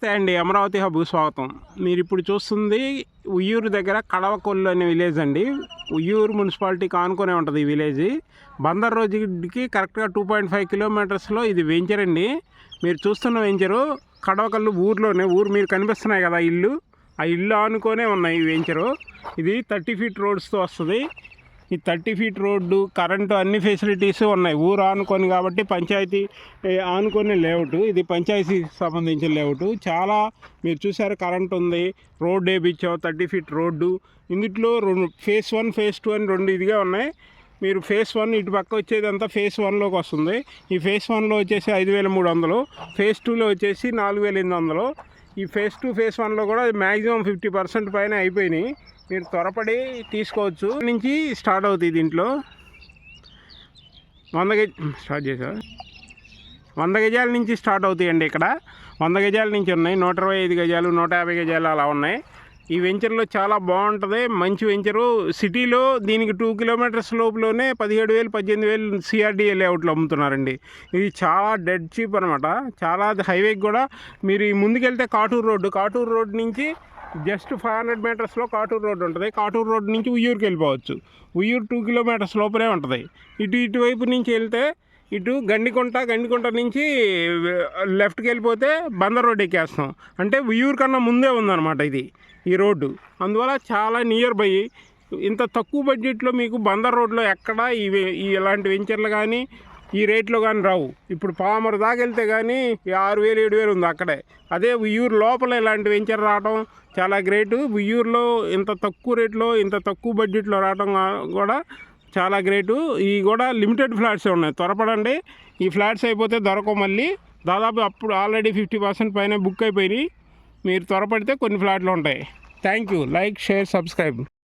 నమస్తే అండి, అమరావతి హబ్కు స్వాగతం. మీరు ఇప్పుడు చూస్తుంది ఉయ్యూరు దగ్గర కడవకొల్లు అనే విలేజ్ అండి. ఉయ్యూరు మున్సిపాలిటీకి ఆనుకునే ఉంటుంది ఈ విలేజ్. బందర్ రోడ్డుకి కరెక్ట్గా 2.5 కిలోమీటర్స్లో ఇది వెంచర్ అండి. మీరు చూస్తున్న వెంచరు కడవకల్లు ఊరు మీరు కనిపిస్తున్నాయి కదా ఇల్లు, ఆ ఇల్లు ఆనుకొనే ఉన్నాయి ఈ వెంచరు. ఇది 30 ఫీట్ రోడ్స్తో వస్తుంది. ఈ 30 ఫీట్ రోడ్డు, కరెంటు, అన్ని ఫెసిలిటీస్ ఉన్నాయి ఊరు ఆనుకొని. కాబట్టి పంచాయతీ ఆనుకొని లేఅవుట్, ఇది పంచాయతీకి సంబంధించిన లేఅవుట్. చాలా మీరు చూసారు, కరెంట్ ఉంది, రోడ్డు వేయించావు, 30 ఫీట్ రోడ్డు. ఇందులో ఫేస్ 1 ఫేస్ 2 అని రెండు ఇదిగా ఉన్నాయి. మీరు ఫేస్ 1 ఇటు పక్క వచ్చేదంతా ఫేస్ 1లోకి వస్తుంది. ఈ ఫేస్ 1లో వచ్చేసి 5,300, ఫేస్ 2లో వచ్చేసి 4,800. ఈ ఫేస్ 2 ఫేస్ 1లో కూడా మ్యాక్సిమం 50% పైన అయిపోయినాయి. మీరు త్వరపడి తీసుకోవచ్చు. నుంచి స్టార్ట్ అవుతుంది దీంట్లో 100 గజాల నుంచి స్టార్ట్ అవుతాయండి. ఇక్కడ 100 గజాల నుంచి ఉన్నాయి, 125 గజాలు, 150 గజాలు అలా ఉన్నాయి. ఈ వెంచర్లో చాలా బాగుంటుంది, మంచి వెంచరు. సిటీలో దీనికి 2 కిలోమీటర్స్ లోపులోనే 17,000 18,000 సిఆర్డీఏ లేఅవుట్లో అమ్ముతున్నారండి. ఇది చాలా డెడ్ చీప్ అనమాట. చాలా హైవేకి కూడా మీరు ముందుకెళ్తే కాటూరు రోడ్డు నుంచి జస్ట్ 500 మీటర్స్లో కాటూరు రోడ్డు ఉంటుంది. కాటూరు రోడ్డు నుంచి ఉయ్యూరుకి వెళ్ళిపోవచ్చు. ఉయ్యూరు 2 కిలోమీటర్స్ లోపలే ఉంటుంది. ఇటువైపు నుంచి వెళ్తే ఇటు గండికుంట నుంచి లెఫ్ట్కి వెళ్ళిపోతే బందర్ రోడ్ ఎక్కేస్తాం. అంటే ఉయ్యూరు కన్నా ముందే ఉందన్నమాట ఈ రోడ్డు. అందువల్ల చాలా నియర్ బై. ఇంత తక్కువ బడ్జెట్లో మీకు బందర్ రోడ్లో ఎక్కడా ఇలాంటి వెంచర్లు కానీ ఈ రేట్లో కానీ రావు. ఇప్పుడు పామర్ దాకా వెళ్తే కానీ 6,000 7,000 ఉంది అక్కడే. అదే ఉయ్యూరు లోపల ఇలాంటి వెంచర్ రావడం చాలా గ్రేటు. ఉయ్యూరులో ఇంత తక్కువ రేట్లో, ఇంత తక్కువ బడ్జెట్లో రావడం కూడా చాలా గ్రేటు. ఇవి కూడా లిమిటెడ్ ఫ్లాట్స్ ఉన్నాయి, త్వరపడండి. ఈ ఫ్లాట్స్ అయిపోతే దొరకవు మళ్ళీ. దాదాపు అప్పుడు ఆల్రెడీ 50% పైన బుక్ అయిపోయినాయి. మీరు త్వరపడితే కొన్ని ఫ్లాట్లు ఉంటాయి. Thank you. Like, share, subscribe.